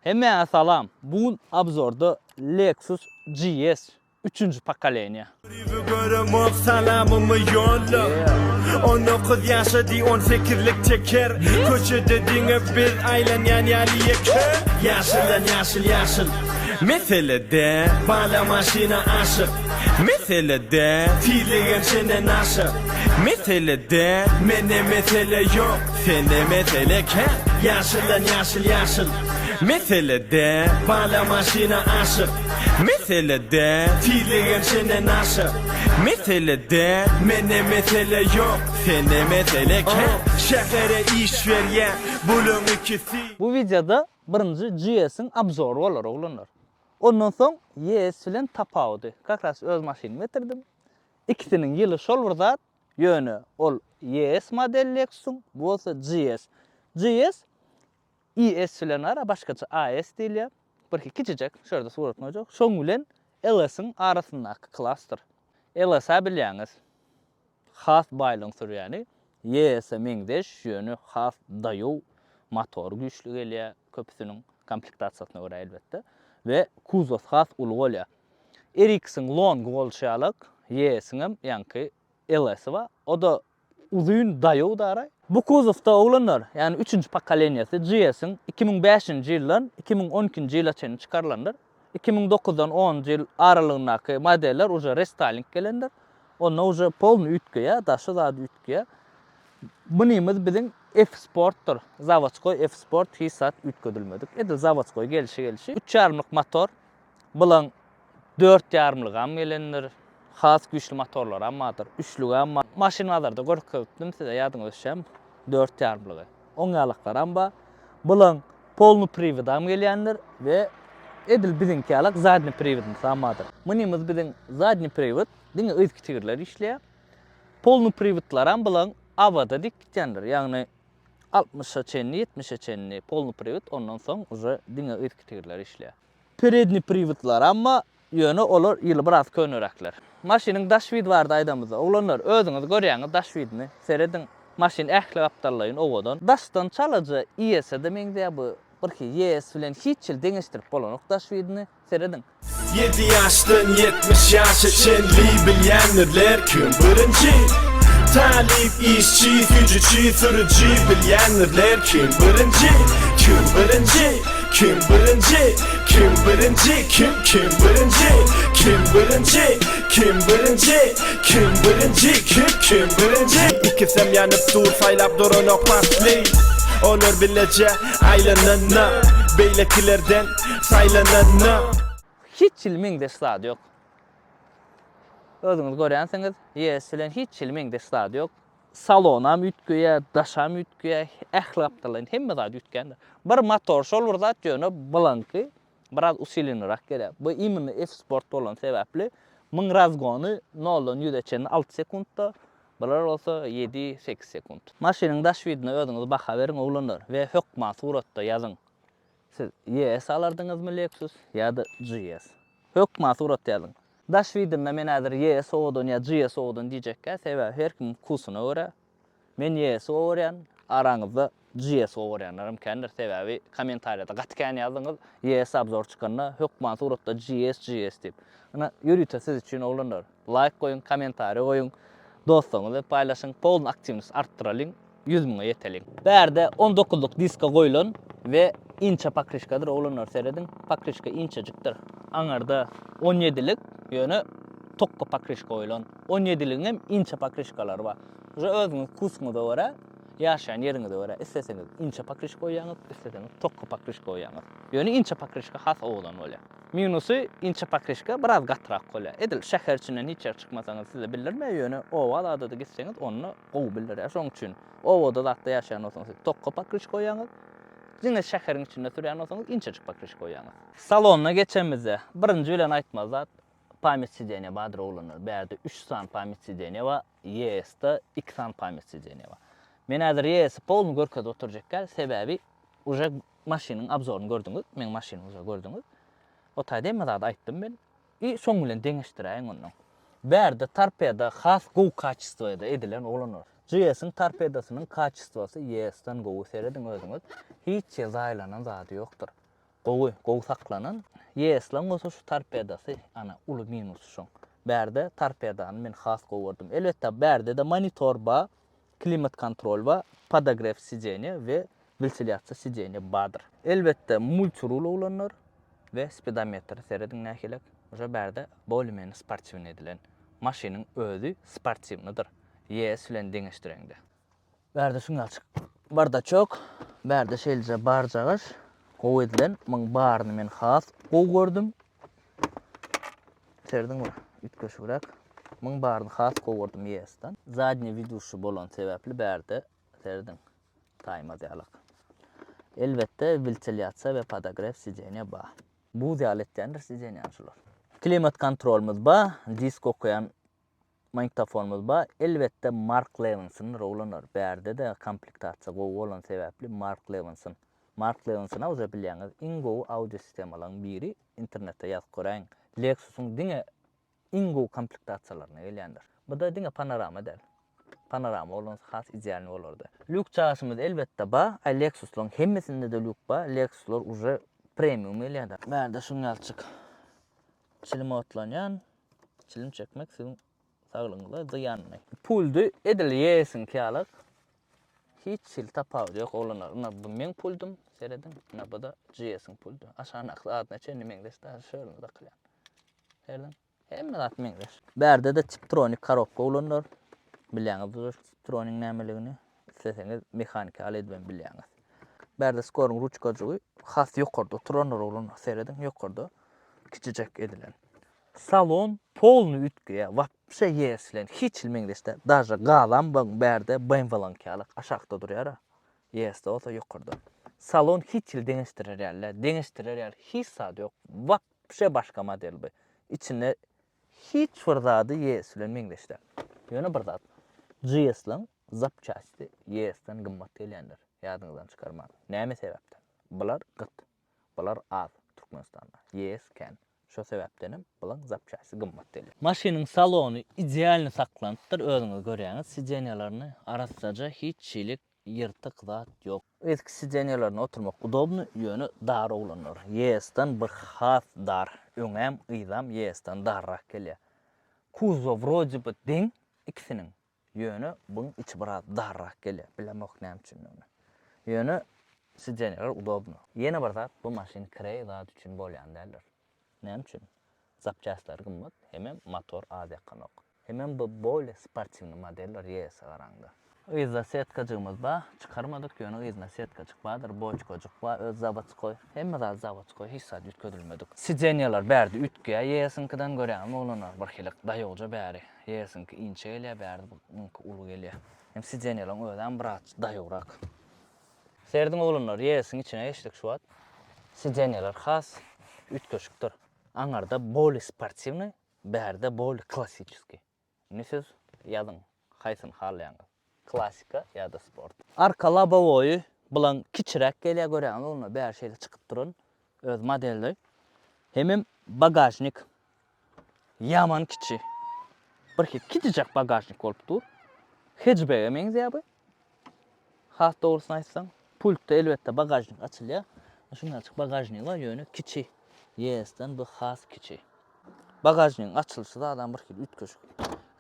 Hemen salam. Bu abzorda Lexus GS 3. pokoleniya. Görüm salamımı yolla 19 yaşadı 10 fikirlik çeker Koçu dediğine bir aylanyan yaliye kör Yaşılan yaşıl Meselede bala maşina aşık Meselede fiileyen sene naşık Meselede mene mesele yok Sende mesele ken Yaşılan yaşıl Meselede bala maşina aşık Meselede fiileyen sene naşık Meselede mene mesele yok Sende mesele ken Şehre iş veriyen bulun ikisi Bu videoda birinci GS'in abzoru olur oğlanlar. Ondan son YS bilen tapavdı. Kakras öz maşinimi getirdim. İkisinin yılı şolvurdat. Yönü ol YS model Lexus'un, bu olsa GS. GS IS bilen ara başkaça AS değil ya. Bir kiçicik, şurada suratını olacak. Şoň bilen LS'in arasındaki cluster. LS'a bilýäňiz. Has baýlyň türü yani. YS'e meňdeş yönü has daýaw motor güýçlü gelýär. Köpüsiniň komplektasiýasyna görä elbetde. Ve kuzov has uly bolýar. RX'in long bolşalyk, YS'in hem ýanky LS var. O da uzun daýaw dara. Bu kuzovda oglanlar, yani 3. pokoleniýasy GS'in 2005-nji ýyldan 2012-nji ýyla çenini çykarlandyr. 2009-dan 10-njy ýyl aralygyndaky modeller uja restyling gelendir. Onda uja polny ütgeýä, daşy zady ütgeýä. Bunymyz biziň F-Sport'tur. Zavodskoy F-Sport hissat ütgedilmedik. Edil zavodskoy gelişi. 3,5-lik motor. Bilen 4,5-lik am gelendir. Has güýçlü motorlar ammadyr. 3'lük amma. Maşinalarda görkezdim size ýadyňyza düşýär. 4,5-lik. Oňalyklar amba. Bilen polny привод am gelýändir we edil biziňki zadny приводny sammadyr. Bunymyz biziň zadny привод diňe özki tigirler işleýär. Polny приводlar am bilen avada dik gitýändir. Ýagny 60-a çenli, 70-a çenli polny привод ondan soň uja diňe özki tigirler işleýär. Передний приводlar amma ýöne olar ýyly biraz könürekler. Maşiniň daşwid bardy aýdamyza. Oglanlar özüňiz görýäňiz daşwidini serediň. Maşin ähli gapdarlaýyn owadan. Daşdan çalaja IS-de meňde bu birki YS bilen hiç ýyl deňeşdirip bolanok daşwidini serediň. 7 yaştan 70 yaşa çenli bilýänler kim birinci Talip işçi, gücüçi, sürücü bilýänler kim birinci Kim birinci Kim birinci Kim birinci Kim birinci Kim birinci Kim birinci Kim birinci Kim birinci İkisem yanıp dur saylap duranok pasli Olur bilece aylanana Beylekilerden saylanana Hiç ýyl meňde stad ýok. Özüňiz görýänsiňiz, YS bilen hiç ýyl meňde stad ýok. Salonam ütgeýär, daşam ütgeýär, ähli gapdarlaýyn hemme zat ütgendir. Bir motor şol bir zat ýöne bilenki biraz usilinrak gelýär. Bu imini F-Sport bolan sebäpli 1000 razgony 0-dan 100-e çenini 6 sekundda, bular bolsa 7-8 sekund. Maşiniň daşwidine özüňiz baha beriň oglanlar we hökma suratda ýazyň. Siz YS alardyňyzmy Lexus ýa-da GS? Hökma suratda ýazyň. Daşwidimde men häzir YS owadan ýa GS owadan diýjekkä, sebäbi her kim kusyna görä. Men YS owaryan, araňyzda GS owaryanlarym kendir, sebäbi kommentariýada gatykän ýazyňyz YS abzor çykanda hökma suratda GS diýip. Ana ýürüýte siz üçin oglanlar. Like goýun, kommentariýa goýun. Dostlaryňyzla paýlaşyň, polny aktivnis artdyralyň, 100 000-a ýeteliň. Bärde 19-luk diska goýulan we inça pakrişkadır oglanlar seredin. Pakrişka inçejikdir. Aňarda 17-lik ýöne tokko pakrişka goýulan. 17-ligiň hem inça pakrişkalar bar. Uja özüňiz kusyňyzda görä, ýaşaýan ýeriňizde görä. Isteseňiz inça pakrişka goýýaňyz, isteseňiz tokko pakrişka goýýaňyz. Ýöne inça pakrişka has owadan bolýar. Minusy inça pakrişka biraz gatrak bolýar. Edil şäher içinden hiç ýer çykmasaňyz size bildirme ýöne owa da gitseňiz onu gowy bildirýär. Şoň üçin owada zatda ýaşaýan bolsaňyz tokko pakrişka goýýaňyz. Diňe şäheriň içinde türýän bolsaňyz inçejik pakrişka goýýaňyz. Salonuna geçemizde birinji bilen aýtmaz zat pamyat sideniýa badyr oglanlar. Bärde 3 san pamyat sideniýa we YS-de 2 san pamyat sideniýa bar. Men häzir YS polny görkezde oturjakka sebäbi uja maşiniň abzoruny gördüňiz. Men maşinany uja gördüňiz. O taýda emma zat aýtdym men. Şoň bilen deňeşdirýän onu. Bärde torpeda has gowy kaçystwada edilen oglanlar. GS'in torpedasynyň kaçystwasy YS-den gowy serediň özüňiz. Hiç ýaýlanan zady ýokdur. gowy saklanan YS-lan bolsa şu torpedasy ana uly minusy şoň. Bärde torpedany men has gowurdum. Elbetde bärde de monitor ba, klimat kontrol ba, podograf sidzenie we ventilyasiya sidzenie badyr. Elbetde multirul olanlar ve speedometre seredin näkelek. Oja bärde bolmeny sportivny edilen. Maşynyň özü sportivnydyr. YS bilen deňeşdireňde. Bärde şuňalçyk bardachok, bärde şeýleje barjagaş gow edilen muň baryny men has gow gördüm. Serdin mi? Ütköşürak. Muň baryny has gow gördüm YS-den. Zadny widusy bolan sebäpli bärde serdin. Taýma diýalak. Elbetde ventilyasiya we podograf sidzenie ba. Bu dialetdendir sidzeniýançylar. Klimat kontrolumuz ba, disk okuyan magnitofonumuz ba, elbetde Mark Levinson rowlanar. Bärde de komplektasiýa gowy bolan sebäpli Mark Levinson. Mark Levinson'a oza bilýäňiz iň gowy audio sistemalaryň biri internetde ýazyp göräň. Lexus'un diňe iň gowy komplektasiýalaryny gelýändir. Bu da diňe panorama däl. Panorama bolan has idealny bolardy. Lük çaşymyz elbetde ba, Lexus'laryň hemmesinde de lük ba, Lexus'lar uja premium gelýär. Bärde şuňalçyk çilim otlanýan, çilim çekmek siziň saglygyňyza zyanyny. Puldy edil yesin kýalyk. Hiç sil tapawy ýok olanar. Bu men puldum seredin. Bu da GS'in puldu. Aşağı adına çenli meňdeş da şöyle da kılyan. Serdin. Hemme zat meňdeş. Bärde de Tiptronic karobka olanar. Bilýäňiz, Tiptronic nämeligini seseňiz mehanik al edben bilýäňiz. Bärde skoruň ruchkaçygy has ýokarda oturanar olanar. Seredin ýokarda kiçijek edilen. Salon polny ütge, wapşe YS-len hiç ilmeňdeşde. Daja galan bärde BMW-lan kýalyk aşakda durýar. YS-de olsa ýokarda. Salon hiç il deňeşdirer hiç zat ýok. Wapşe başga model bu. İçinde hiç fırzady YS-len meňdeşde. Ýöne bir zat. GS-lan zapçasty YS-den gymmat gelýändir. Ýadyňyzdan çykarma. Näme sebäpden? Bular gyt. Bular az Türkmenistanda. YS ken. Şo sebäpdenim bulan zapçasy gymmat gelýär. Maşynyň salony idealny saklantyr, özüňiz görýäňiz. Sidzeniýalaryny arassaja hiç şeýlik ýyrtyk zat ýok. Eski sidzeniýalaryna oturmak udobny, ýöne dar bolanlar. YS-den bir has dar. Öňem, ýzam YS-den darrak gelýär. Kuzov wrode by deň ikisiniň. Ýöne buň içi biraz darrak gelýär. Bilemok näme üçin ýöne. Ýöne sidzeniýalar udobny. Ýene bir zat bu maşyn kirey zat üçin bolýan däldir. Näme üçin? Zapçaslar gymmat, hemem motor az ýakanok. Hemem bu böyle sportivny modeller ýese garаңda. Ýyzda setkajygymyz ba, çykarmadyk ýöne ýyzda setkajyk badyr, boçkajyk ba, öz zawodskoy, hemme zat zawodskoy hiç zat ýetkezilmedik. Sidzeniýalar bärde ütge ýesinkinden görýän olanar bir hilik daýogja bäri. Ýesinki inçe gelýär, bärde bu uly gelýär. Hem sidzeniýalaryň özüň biraz daýograk. Serdin olanlar ýesin içine geçdik şu wagt. Sidzeniýalar has ütkeşikdir. Aňarda bol sportivny, bärde bol klassikiski. Nesiz ýadyň, haýsyn halaýaňyz? Klassika ýa-da sport. Arka lobowy bilen kiçirek gelýär görýän bolma, bär şeýle çykyp duran öz modeli. Hemem bagajnik yaman kiçi. Bir kiçijek bagajnik bolup dur. Hatchback'e meňzeýär. Has dogrusyny aýtsaň, pultda elbetde bagajnik açylýar. Şuňalçyk bagajnik bar ýöne kiçi. YS-den bu has kiçi. Bagajnyň açylşy da adam bir kil ütkeşik.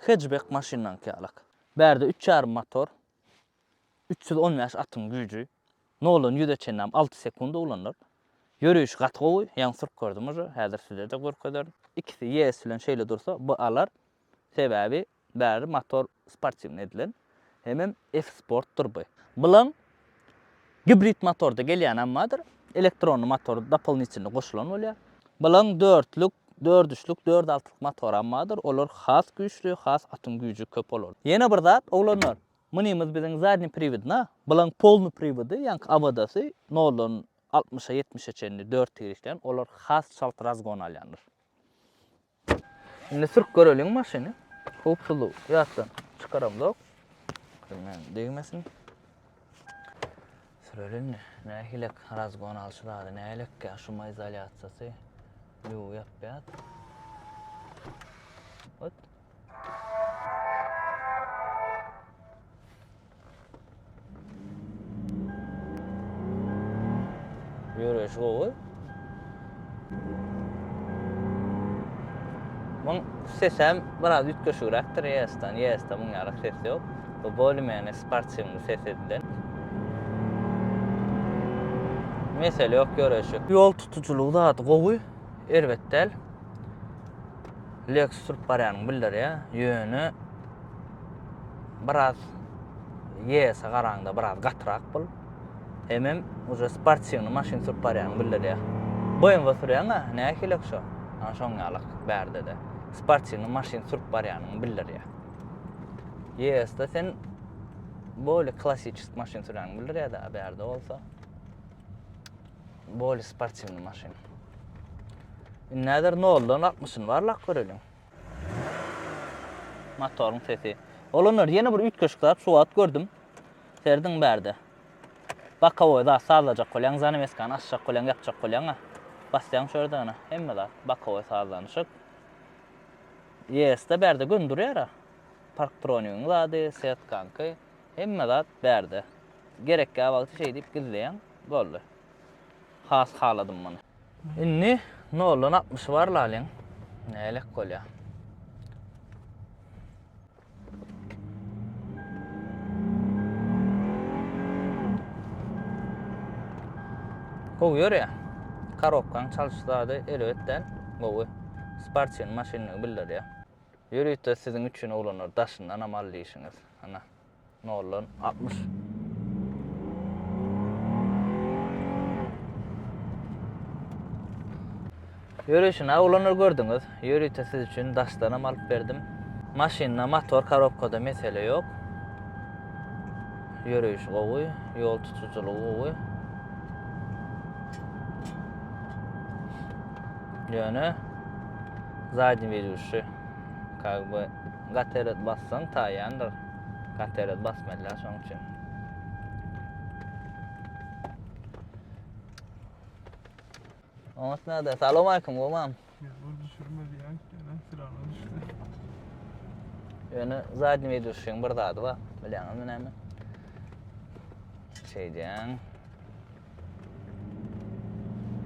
Hatchback maşynadan kýalyk. Bärde 3,5 motor, 315 atym güýji. Nolan ýüzeçenam 6 sekunda ulanlar. Yürüyüş gatgowy, ýa sürk gördüm oja, häzir sizlerde görkezler. İkisi YS bilen şeýle dursa, bu alar sebäbi bäri motor sportivny edilen. Hemem F-Sport'dur bu. Bulan hibrid motorda gelýän ammadyr. Elektronlu motor dapolniçinli goşulan bolýar. Bulan 4'lük, 4-3'lük, 4-6'lık motor ammadyr. Olar has güýçli, has atym güýji köp bolar. Ýene bir zat olanlar. Munymyz biziň zadny prividna, bulan polny prividi, ýa-ni abadasy, nolan 60'a 70'e çenli 4 tirişden olar has şalt razgon alýandyr. Indi sürk görelim maşyny. Hopsulu ýatdan çykaramdok. Bilmem, degmesin. Sürelin nähilek razgon alşylar, nähilek şuma izolýasiýasy. Ýu ýapýat. Hop. Yürüyüş gowy. Mun sesem biraz ütköşürekdir Yes'ten. Yes'te bunun yarak sesi yok. Bu bölümene sportsiyonlu ses edilen. Mesele yok görüşü. Yol tutuculuğu da adı qoğuy. Ervettel. Lexus sürüp baryanın bildir ya. Yönü biraz Yes'e qarağında biraz qatırak bul. Hemem uca sportsiyonlu maşin sürüp baryanın bildir ya. Boyun va sürüyen ha, ne kelek şo? Ana şoň ýalyk bärde de. Sportsiyonlu maşin sürüp barýanyň bildir ya. Yes'de sen böyle klasik maşin sürýän bildir ya da bärde bolsa. Böyle sportsiyonlu maşin. Näder noldan 60'ın barlak görelim. Motorun sesi. Olanlar yine bir ütköşklap suat gördüm. Serdin bärde. Bakawoy da sağlajak kolyan zanymeskan aşağı kolyan yapjak kolyan ha. Basyan şördana hemme da bakawoy sağlanışyk. Yes'de bärde gündürýär. Parktroniýyň zady, setkanky hemme da bärde. Gerekli wagty şey diýip gizleýän boldy. Has haladym muny. Inni noldan 60 var lalen. Nälik golýa. Goýýar ya. Karobkan çalyşdady elbetden gowy. Sportsiyon maşyny bildir ya. Ýürüýte sizin üçin ulanır daşyndan amallyşyňyz. Ana noldan 60. Yürüyüşüne ulanır gördüňiz. Ýürüýte siz üçin daşdan amalyp berdim. Maşyna motor karobkada mesele yok. Yürüyüş gowy, ýol tutuculugy gowy. Yani zadni veduşu как бы gateret bassan taýandyr. Gateret basmaýlar şoň üçin. Oňa da salam alaykum gomam. Bu düşürmedi ya. Gene silahla düştü. Yani zadni veduşuň bir zady ba. Bilýäňiz näme? Şeyden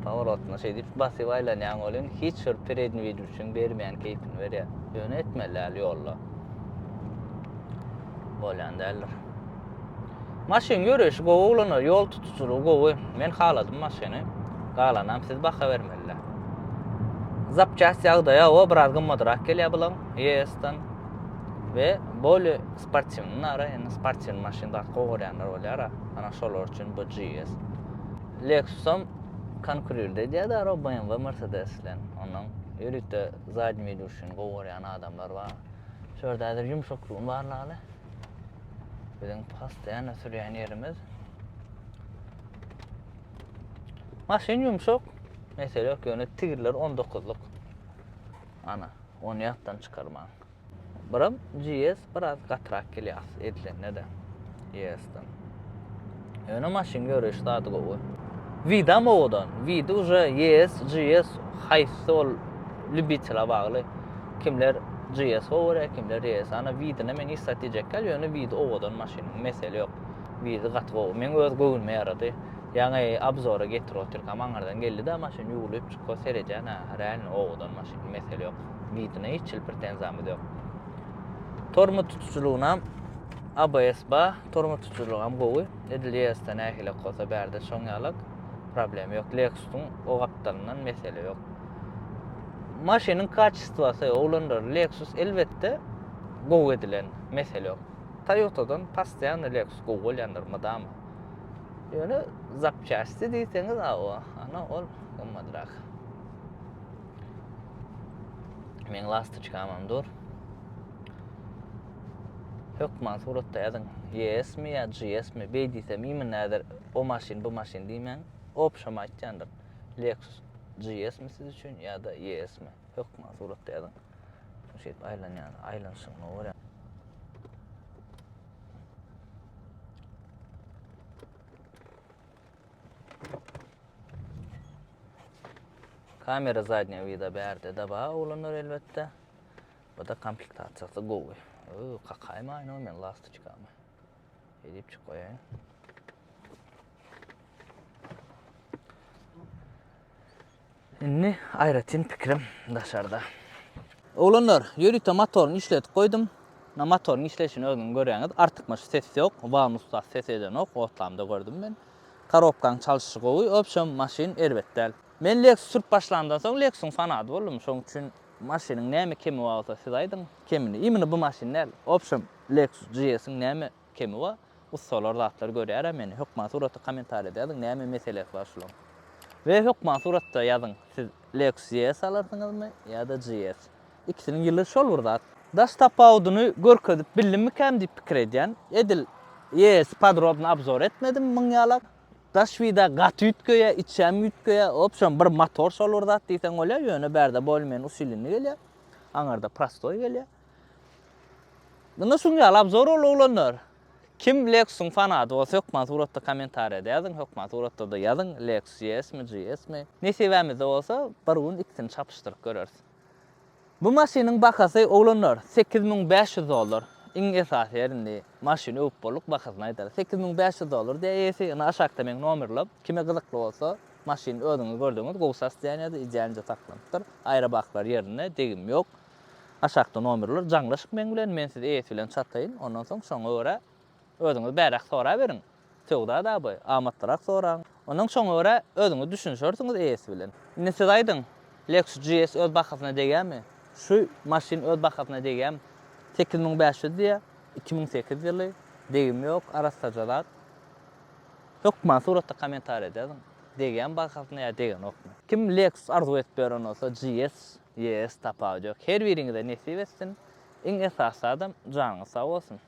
Pavrotna şey deyip basıp aylanyan olun hiç sürpredin veduşun bermeyen keyfini verýär. Yönetmeler yolla. Bolan derler. Maşin görüş goğulunur, yol tutuculuğu goğu. Men haladım maşini. Galanam siz baka vermeliler. Zapças ýagdaýa o biraz gymmadyrak gelýär bulan. Yes'ten ve böyle sportsiyonlara, yani sportsiyon maşinda goğuryanlar bolýar. Ana şolar üçin bu GS. Lexus'um konkurýerde diýär da BMW ve Mercedes'len. Onuň ýürüýte zadny edýüşin goýaryan adamlar bar. Şurdadyr ýumşaklygy barlaly. Bizim pastaýan sürýän ýerimiz. Maşin ýumşak. Mesele yok ýöne tigirler 19'luk. Ana, onu ýatdan çykarmaň. Biram GS biraz gatyrak gelýär edilen de. GS'den. Ýöne maşin görüş zady gowy. Vida modan. Vida уже есть, GS, haýsy ol любителя bagly. Kimler GS owra, kimler GS. Ana vida men istratejik kel ýöne vida owadan maşin mesele yok. Vida gatgo. Men öz göwünme ýarady. Ýa-ni abzora getirip oturýan maňardan geldi da maşin ýugulyp çykyp serejen ha, real owadan maşin mesele yok. Vidine hiç pretenziyamy yok. Torma tutuculuğuna ABS ba, torma tutuculuğam gowy. Edilýäsden ähile gosa bärde şoň ýalyk problem yok. Lexus'un o kaptalından mesele yok. Maşinin kaçystvasy olanlar Lexus elbette gowy edilen mesele yok. Toyota'dan pastaýan Lexus gowy bolýandyr madam. Ýöne zapçasty diýseňiz ana ol gymmadyrak. Men lastyczkamam dur. Hökman suratda ýazyň. YS mi ýa GS mi beýdiýsem imen näder o maşin bu maşin diýmän. Opşam aýtjandyr. Lexus GS mi siz üçin ýa da YS mi? Hökman suratda ýazyň. Şeýle aýlanýan, aýlanşyň nowra. Kamera zadnya vida bärde da ba ulanır elbette. Bu da komplektatsiýasy gowy. Kakayma aýna men lastyczkamy. Edip çykoýaň. Inni aýratyn pikrim daşarda. Oğlanlar, ýörüýte motoruny işletip koydum. Na motoruny işleşini özüň görýäňiz. Artykmaş ses ýok, vanusda ses edenok, otlamda gördüm men. Karobkaň çalyşy gowy, opşam maşyn erbetdäl. Men Lexus sürüp başlandan soň Lexus'un fanady boldum. Şoň üçin maşynyň näme kemi bolsa siz aýdyň. Kemini, imini bu maşyn näl? Opşam Lexus GS'iň näme kemi wa? Ustalar zatlar görýär meni. Hökma suratda kommentar edýäň, näme meselesi bar şolong. Ve hökma suratda ýazyň. Siz Lexus GS alarsyňyzmy ýa-da GS? İkisinin ýyly şol burda. Daş tapawdyny görkezip bildim käm diýip pikir edýän. Edil GS podrobny obzor etmedim müň ýalak. Daş vida gaty ýütköýe, içäm ýütköýe, opşam bir motor şol burda diýsen bolýar, ýöne berde bolmayan usulini gelýär. Aňarda prostoy gelýär. Bunda şuň ýaly obzor olanlar. Kim Lexus'un fanady bolsa hökma suratda kommentar edýäň, hökma suratda da ýazyň Lexus GS mi, GS mi? Nesebämizde bolsa bir gün ikisini çapyşdyryp görersiz. Bu maşynyň bahasy oğlanlar $8500. Iň esas ýerinde maşyn öp bolup bahasyny aýdar. $8500 diýesi, ýa aşakda men nomerlap, kime gyzykly bolsa, maşyn özüňiz gördüňiz, gowsas diýenýärdi, ýa-da saklanıpdyr. Aýra baklar ýerine degim ýok. Aşakda nomerler jaňlaşyk men bilen, men sizi eýet bilen çataýyn, ondan soň şoňa görä özüňiz bärak sora beriň. Söwda da bu, amatlarak soraň. Ondan şoňa görä özüňiz düşünşersiňiz eýet bilen. Indi siz aýdyň, Lexus GS öz bahasyna degänmi? Şu maşyn öz bahasyna degem 8500 diýe 2008 ýyly degim ýok, araşdyrjylar. Hökma suratda kommentar edýär. Degen bahasyna ýa degen okmy. Kim Lexus arzu etip beren bolsa GS tapawjak. Her biriňize nesip etsin. Iň esasy adam janyňyz sag bolsun.